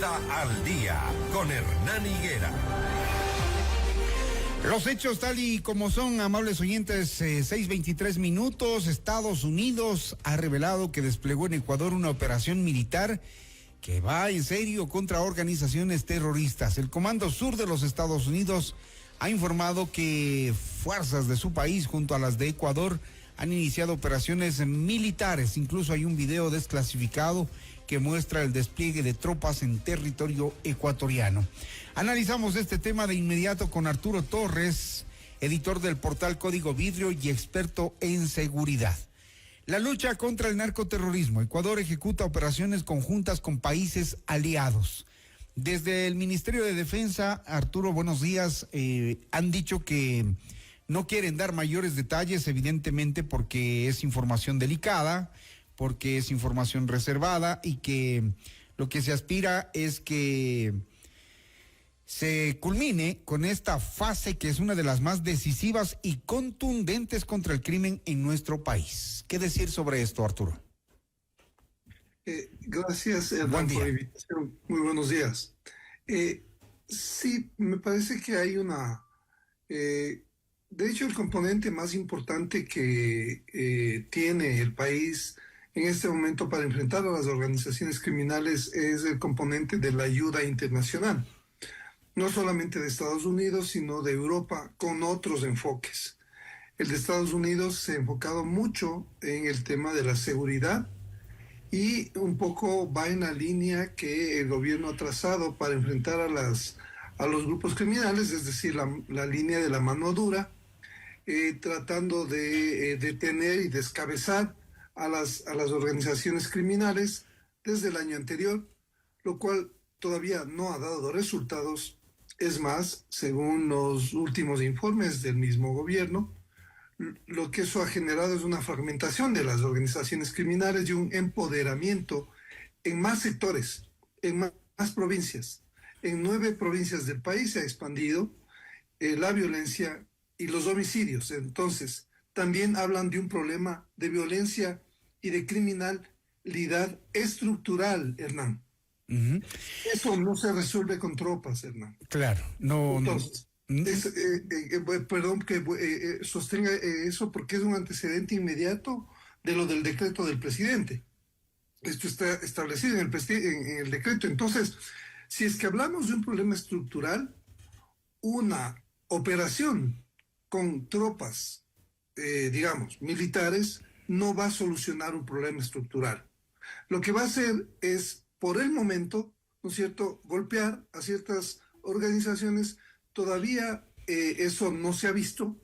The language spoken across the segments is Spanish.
Pauta al Día con Hernán Higuera. Los hechos tal y como son, amables oyentes, 6:23 minutos. Estados Unidos ha revelado que desplegó en Ecuador una operación militar que va en serio contra organizaciones terroristas. El Comando Sur de los Estados Unidos ha informado que fuerzas de su país junto a las de Ecuador han iniciado operaciones militares. Incluso hay un video desclasificado que muestra el despliegue de tropas en territorio ecuatoriano. Analizamos este tema de inmediato con Arturo Torres, editor del portal Código Vidrio y experto en seguridad. La lucha contra el narcoterrorismo. Ecuador ejecuta operaciones conjuntas con países aliados. Desde el Ministerio de Defensa, Arturo, buenos días, han dicho que no quieren dar mayores detalles, evidentemente porque es información delicada, porque es información reservada y que lo que se aspira es que se culmine con esta fase que es una de las más decisivas y contundentes contra el crimen en nuestro país. ¿Qué decir sobre esto, Arturo? Gracias, Hernán, por la invitación. Muy buenos días. Sí, me parece que hay una... de hecho, el componente más importante que tiene el país en este momento para enfrentar a las organizaciones criminales es el componente de la ayuda internacional. No solamente de Estados Unidos, sino de Europa, con otros enfoques. El de Estados Unidos se ha enfocado mucho en el tema de la seguridad y un poco va en la línea que el gobierno ha trazado para enfrentar a los grupos criminales, es decir, la línea de la mano dura, tratando de detener y descabezar a las organizaciones criminales desde el año anterior, lo cual todavía no ha dado resultados. Es más, según los últimos informes del mismo gobierno, lo que eso ha generado es una fragmentación de las organizaciones criminales y un empoderamiento en más sectores, en más provincias. En 9 provincias del país se ha expandido la violencia y los homicidios. Entonces, también hablan de un problema de violencia y de criminalidad estructural, Hernán. Uh-huh. Eso no se resuelve con tropas, Hernán. Claro, no. Entonces, perdón que sostenga eso porque es un antecedente inmediato de lo del decreto del presidente. Esto está establecido en el decreto. Entonces, si es que hablamos de un problema estructural, una operación con tropas, digamos, militares, no va a solucionar un problema estructural. Lo que va a hacer es, por el momento, ¿no es cierto?, golpear a ciertas organizaciones. Todavía eso no se ha visto,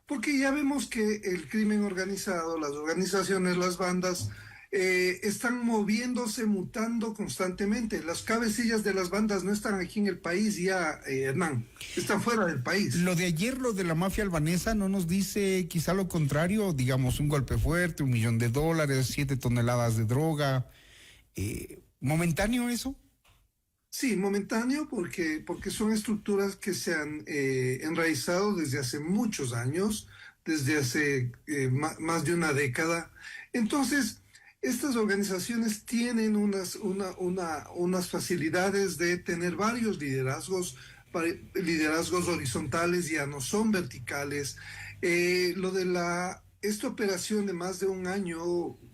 porque ya vemos que el crimen organizado, las organizaciones, las bandas, están moviéndose, mutando constantemente. Las cabecillas de las bandas no están aquí en el país ya, Hernán, están fuera del país. Lo de ayer, lo de la mafia albanesa, ¿no nos dice quizá lo contrario? Digamos, un golpe fuerte, $1 millón, 7 toneladas de droga. ¿Momentáneo eso? Sí, momentáneo porque son estructuras que se han enraizado desde hace muchos años, desde hace más de una década. Entonces, estas organizaciones tienen unas facilidades de tener varios liderazgos horizontales, ya no son verticales. Lo de esta operación de más de un año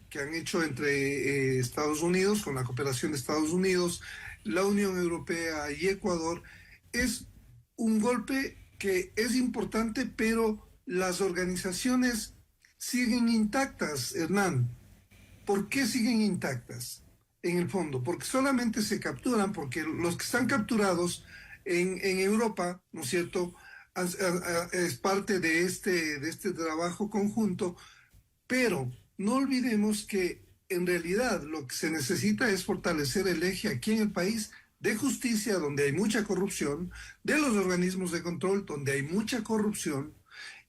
que han hecho entre Estados Unidos, con la cooperación de Estados Unidos, la Unión Europea y Ecuador, es un golpe que es importante, pero las organizaciones siguen intactas, Hernán. ¿Por qué siguen intactas? En el fondo, porque solamente se capturan, porque los que están capturados en Europa, ¿no es cierto?, es parte de este trabajo conjunto, pero no olvidemos que en realidad lo que se necesita es fortalecer el eje aquí en el país de justicia, donde hay mucha corrupción, de los organismos de control, donde hay mucha corrupción,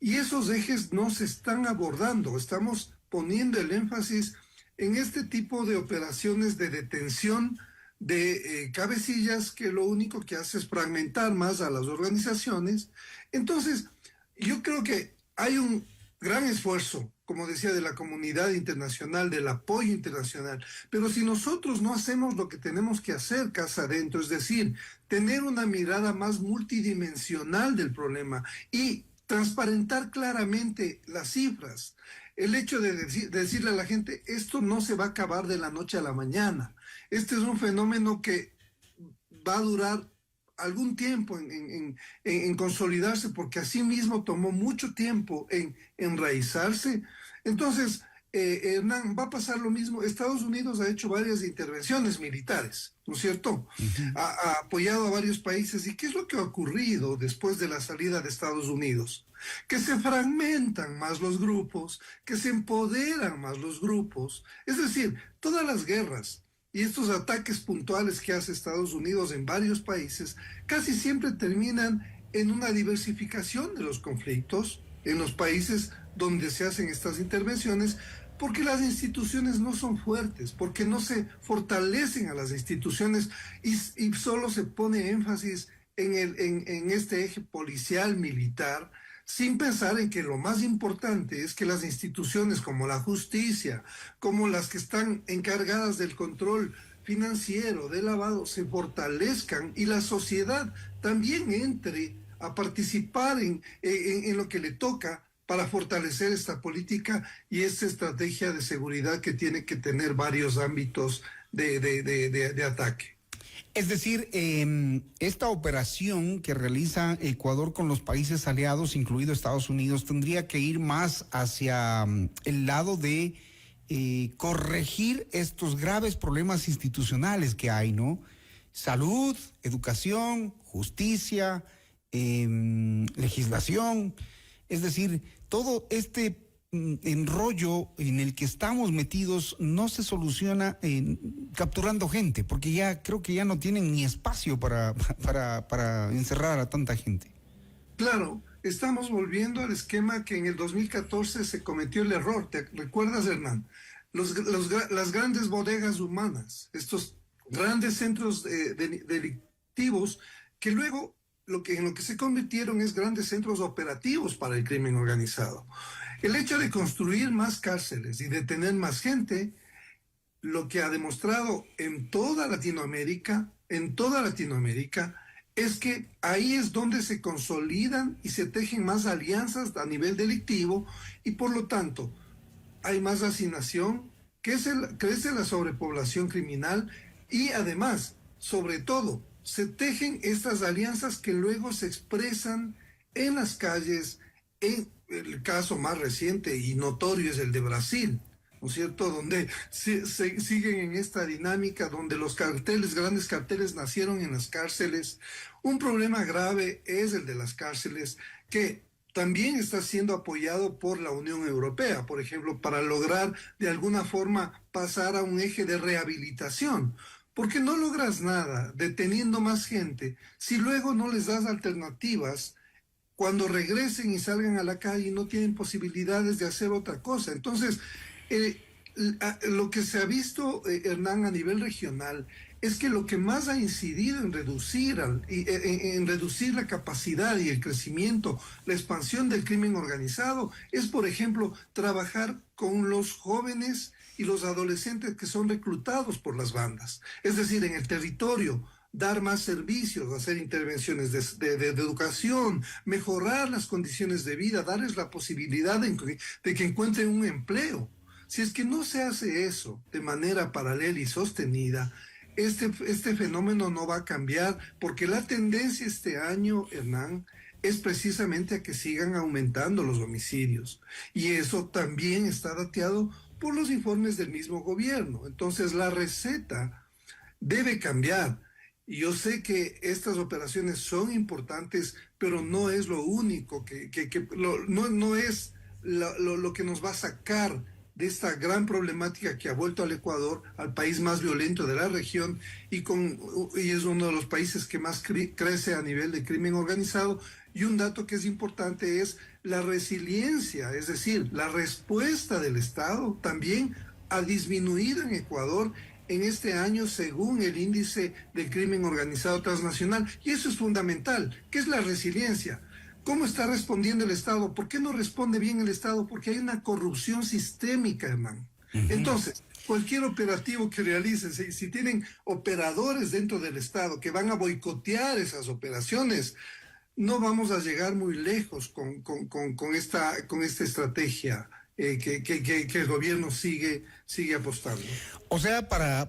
y esos ejes no se están abordando. Estamos poniendo el énfasis en este tipo de operaciones de detención de cabecillas que lo único que hace es fragmentar más a las organizaciones. Entonces, yo creo que hay un gran esfuerzo como decía, de la comunidad internacional, del apoyo internacional. Pero si nosotros no hacemos lo que tenemos que hacer casa adentro, es decir, tener una mirada más multidimensional del problema y transparentar claramente las cifras, el hecho de decirle a la gente, esto no se va a acabar de la noche a la mañana. Este es un fenómeno que va a durar algún tiempo en consolidarse, porque así mismo tomó mucho tiempo en enraizarse. Entonces, Hernán, va a pasar lo mismo. Estados Unidos ha hecho varias intervenciones militares, ¿no es cierto? Ha apoyado a varios países. ¿Y qué es lo que ha ocurrido después de la salida de Estados Unidos? Que se fragmentan más los grupos, que se empoderan más los grupos. Es decir, todas las guerras y estos ataques puntuales que hace Estados Unidos en varios países casi siempre terminan en una diversificación de los conflictos en los países donde se hacen estas intervenciones, porque las instituciones no son fuertes, porque no se fortalecen a las instituciones y solo se pone énfasis en este eje policial militar, sin pensar en que lo más importante es que las instituciones como la justicia, como las que están encargadas del control financiero, del lavado, se fortalezcan y la sociedad también entre a participar en lo que le toca para fortalecer esta política y esta estrategia de seguridad que tiene que tener varios ámbitos de ataque. Es decir, esta operación que realiza Ecuador con los países aliados, incluido Estados Unidos, tendría que ir más hacia el lado de corregir estos graves problemas institucionales que hay, ¿no? Salud, educación, justicia, legislación, es decir, todo este enrollo en el que estamos metidos no se soluciona capturando gente, porque ya creo que ya no tienen ni espacio para encerrar a tanta gente. Claro, estamos volviendo al esquema que en el 2014 se cometió el error. ¿Te recuerdas, Hernán? Las grandes bodegas humanas, estos grandes centros delictivos que luego en lo que se convirtieron es grandes centros operativos para el crimen organizado. El hecho de construir más cárceles y de tener más gente, lo que ha demostrado en toda Latinoamérica, es que ahí es donde se consolidan y se tejen más alianzas a nivel delictivo y por lo tanto hay más hacinación, crece la sobrepoblación criminal y además, sobre todo, se tejen estas alianzas que luego se expresan en las calles. En el caso más reciente y notorio es el de Brasil, ¿no es cierto? Donde se siguen en esta dinámica, donde los grandes carteles nacieron en las cárceles. Un problema grave es el de las cárceles, que también está siendo apoyado por la Unión Europea, por ejemplo, para lograr de alguna forma pasar a un eje de rehabilitación. Porque no logras nada deteniendo más gente si luego no les das alternativas cuando regresen y salgan a la calle y no tienen posibilidades de hacer otra cosa. Entonces, lo que se ha visto, Hernán, a nivel regional, es que lo que más ha incidido en reducir la capacidad y el crecimiento, la expansión del crimen organizado, es, por ejemplo, trabajar con los jóvenes y los adolescentes que son reclutados por las bandas. Es decir, en el territorio, dar más servicios, hacer intervenciones de educación, mejorar las condiciones de vida, darles la posibilidad de que encuentren un empleo. Si es que no se hace eso de manera paralela y sostenida, este fenómeno no va a cambiar, porque la tendencia este año, Hernán, es precisamente a que sigan aumentando los homicidios. Y eso también está dateado por los informes del mismo gobierno. Entonces la receta debe cambiar. Y yo sé que estas operaciones son importantes, pero no es lo único no es lo que nos va a sacar de esta gran problemática que ha vuelto al Ecuador, al país más violento de la región, y es uno de los países que más crece a nivel de crimen organizado. Y un dato que es importante es la resiliencia, es decir, la respuesta del Estado también ha disminuido en Ecuador en este año según el índice del crimen organizado transnacional. Y eso es fundamental. ¿Qué es la resiliencia? ¿Cómo está respondiendo el Estado? ¿Por qué no responde bien el Estado? Porque hay una corrupción sistémica, hermano. Entonces, cualquier operativo que realicen, si tienen operadores dentro del Estado que van a boicotear esas operaciones, no vamos a llegar muy lejos con esta estrategia que el gobierno sigue apostando. O sea, para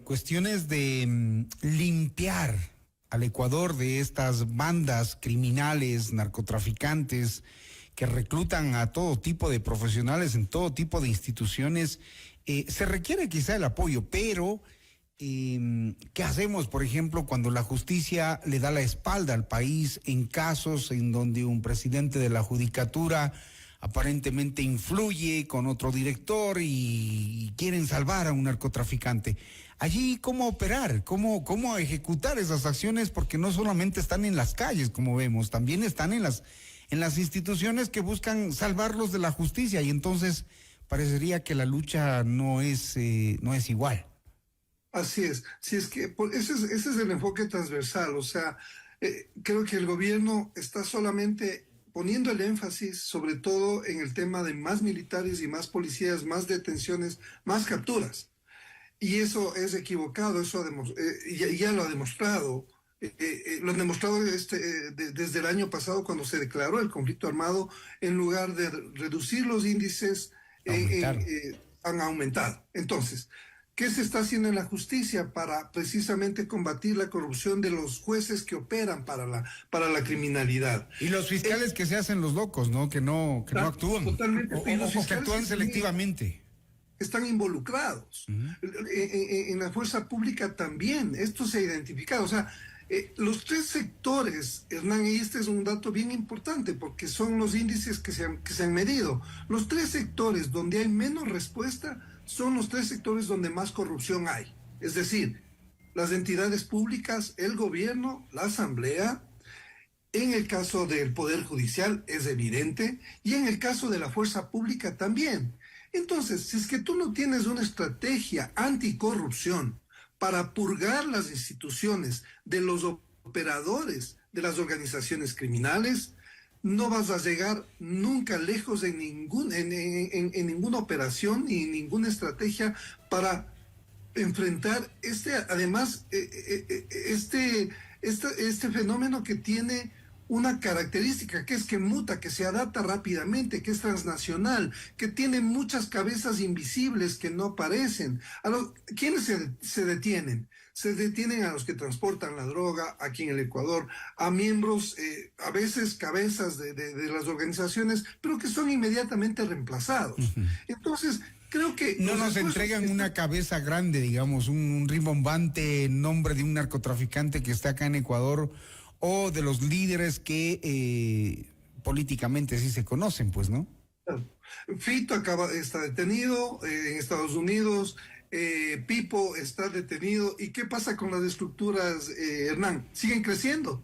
cuestiones de limpiar al Ecuador de estas bandas criminales, narcotraficantes, que reclutan a todo tipo de profesionales en todo tipo de instituciones, se requiere quizá el apoyo, pero ¿qué hacemos, por ejemplo, cuando la justicia le da la espalda al país en casos en donde un presidente de la judicatura aparentemente influye con otro director y quieren salvar a un narcotraficante? Allí, ¿cómo operar? ¿Cómo ejecutar esas acciones? Porque no solamente están en las calles, como vemos, también están en las instituciones que buscan salvarlos de la justicia, y entonces parecería que la lucha no es igual. Así es. Si es que ese es el enfoque transversal. O sea, creo que el gobierno está solamente poniendo el énfasis sobre todo en el tema de más militares y más policías, más detenciones, más capturas. Y eso es equivocado, eso ya lo ha demostrado. Lo han demostrado desde el año pasado, cuando se declaró el conflicto armado. En lugar de reducir los índices, han aumentado. Entonces, ¿qué se está haciendo en la justicia para precisamente combatir la corrupción de los jueces que operan para la criminalidad? Y los fiscales que se hacen los locos, ¿no? Que no actúan. Totalmente. O que actúan selectivamente. Están involucrados. En la fuerza pública también. Esto se ha identificado. O sea, los tres sectores, Hernán, y este es un dato bien importante porque son los índices que se han medido. Los tres sectores donde hay menos respuesta son los tres sectores donde más corrupción hay. Es decir, las entidades públicas, el gobierno, la asamblea. En el caso del Poder Judicial es evidente, y en el caso de la fuerza pública también. Entonces, si es que tú no tienes una estrategia anticorrupción para purgar las instituciones de los operadores de las organizaciones criminales, no vas a llegar nunca lejos en ninguna operación ni en ninguna estrategia para enfrentar este fenómeno que tiene una característica, que es que muta, que se adapta rápidamente, que es transnacional, que tiene muchas cabezas invisibles que no aparecen. ¿Quiénes se detienen? Se detienen a los que transportan la droga aquí en el Ecuador, a miembros, a veces cabezas de las organizaciones, pero que son inmediatamente reemplazados. Entonces, creo que no nos entregan una cabeza grande, digamos, un rimbombante nombre de un narcotraficante que está acá en Ecuador, o de los líderes que políticamente sí se conocen, pues, ¿no? Fito está detenido en Estados Unidos, Pipo está detenido. ¿Y qué pasa con las estructuras, Hernán? Siguen creciendo.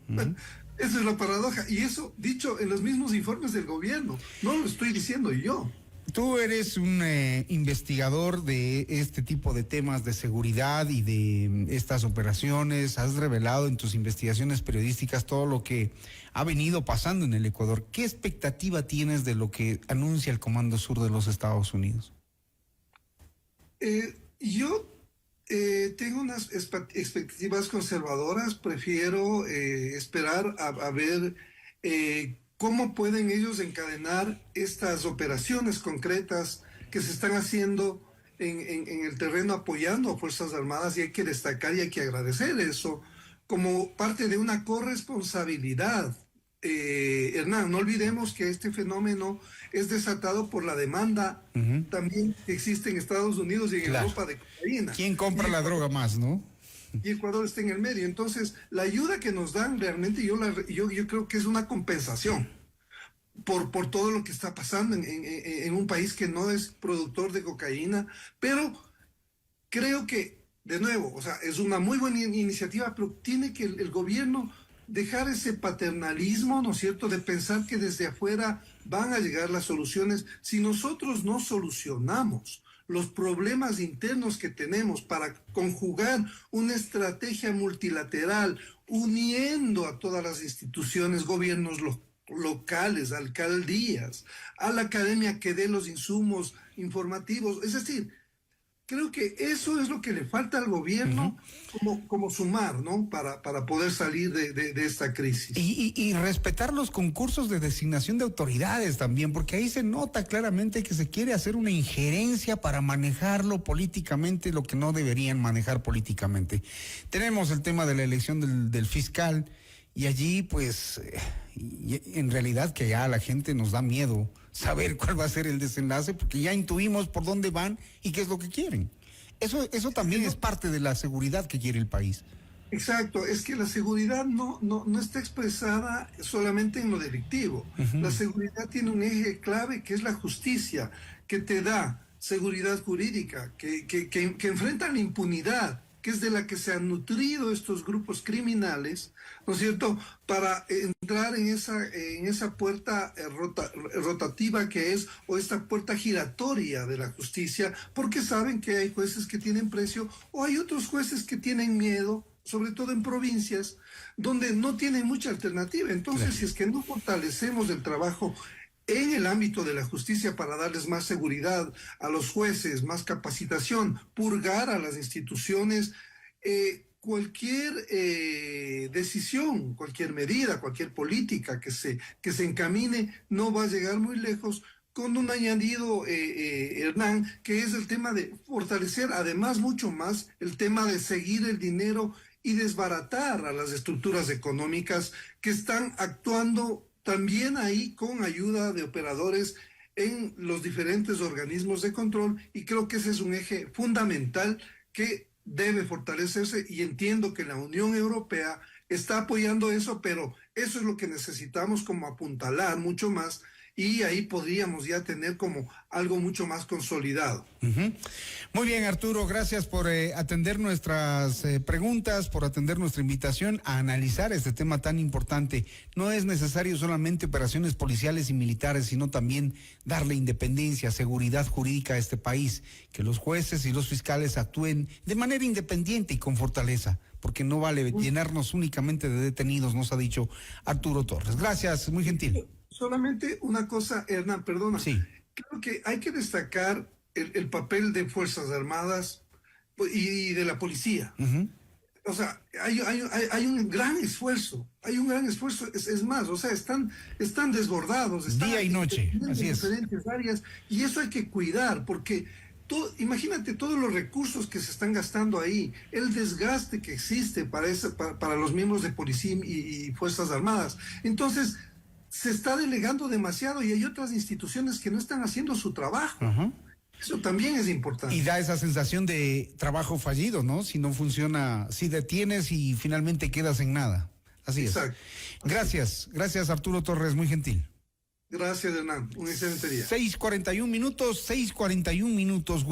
Esa es la paradoja. Y eso dicho en los mismos informes del gobierno. No lo estoy diciendo yo. Tú eres un investigador de este tipo de temas de seguridad y de estas operaciones. Has revelado en tus investigaciones periodísticas todo lo que ha venido pasando en el Ecuador. ¿Qué expectativa tienes de lo que anuncia el Comando Sur de los Estados Unidos? Yo tengo unas expectativas conservadoras. Prefiero esperar a ver cómo pueden ellos encadenar estas operaciones concretas que se están haciendo en el terreno apoyando a Fuerzas Armadas, y hay que destacar y hay que agradecer eso como parte de una corresponsabilidad. Hernán, no olvidemos que este fenómeno es desatado por la demanda también que existe en Estados Unidos y en Europa de cocaína. ¿Quién compra la droga más, no? Y Ecuador está en el medio. Entonces, la ayuda que nos dan realmente yo creo que es una compensación por todo lo que está pasando en un país que no es productor de cocaína, pero creo que, de nuevo, o sea, es una muy buena iniciativa, pero tiene que el gobierno dejar ese paternalismo, ¿no es cierto?, de pensar que desde afuera van a llegar las soluciones. Si nosotros no solucionamos los problemas internos que tenemos para conjugar una estrategia multilateral, uniendo a todas las instituciones, gobiernos locales, alcaldías, a la academia que dé los insumos informativos. Es decir, creo que eso es lo que le falta al gobierno como sumar, ¿no? Para poder salir de esta crisis. Y respetar los concursos de designación de autoridades también, porque ahí se nota claramente que se quiere hacer una injerencia para manejarlo políticamente, lo que no deberían manejar políticamente. Tenemos el tema de la elección del fiscal, y allí pues en realidad que ya a la gente nos da miedo saber cuál va a ser el desenlace, porque ya intuimos por dónde van y qué es lo que quieren. Eso también es parte de la seguridad que quiere el país. Exacto, es que la seguridad no está expresada solamente en lo delictivo. La seguridad tiene un eje clave que es la justicia, que te da seguridad jurídica, que enfrenta la impunidad, que es de la que se han nutrido estos grupos criminales, ¿no es cierto?, para entrar en esa puerta rotativa que es, o esta puerta giratoria de la justicia, porque saben que hay jueces que tienen precio, o hay otros jueces que tienen miedo, sobre todo en provincias, donde no tienen mucha alternativa. Entonces, si es que no fortalecemos el trabajo en el ámbito de la justicia para darles más seguridad a los jueces, más capacitación, purgar a las instituciones, cualquier decisión, cualquier medida, cualquier política que se encamine no va a llegar muy lejos, con un añadido, Hernán, que es el tema de fortalecer, además mucho más, el tema de seguir el dinero y desbaratar a las estructuras económicas que están actuando también ahí con ayuda de operadores en los diferentes organismos de control, y creo que ese es un eje fundamental que debe fortalecerse, y entiendo que la Unión Europea está apoyando eso, pero eso es lo que necesitamos como apuntalar mucho más, y ahí podríamos ya tener como algo mucho más consolidado. Muy bien, Arturo, gracias por atender nuestras preguntas, por atender nuestra invitación a analizar este tema tan importante. No es necesario solamente operaciones policiales y militares, sino también darle independencia, seguridad jurídica a este país, que los jueces y los fiscales actúen de manera independiente y con fortaleza, porque no vale llenarnos únicamente de detenidos, nos ha dicho Arturo Torres. Gracias, muy gentil. Solamente una cosa, Hernán, perdona. Sí. Creo que hay que destacar el papel de Fuerzas Armadas y de la policía. O sea, hay un gran esfuerzo, es más, o sea, están desbordados. Día y noche, así es. En diferentes áreas, y eso hay que cuidar, porque imagínate todos los recursos que se están gastando ahí, el desgaste que existe para los miembros de policía y Fuerzas Armadas. Entonces, se está delegando demasiado y hay otras instituciones que no están haciendo su trabajo. Eso también es importante. Y da esa sensación de trabajo fallido, ¿no? Si no funciona, si detienes y finalmente quedas en nada. Así Exacto. es. Gracias Arturo Torres, muy gentil. Gracias, Hernán. Un excelente día. 6:41 minutos.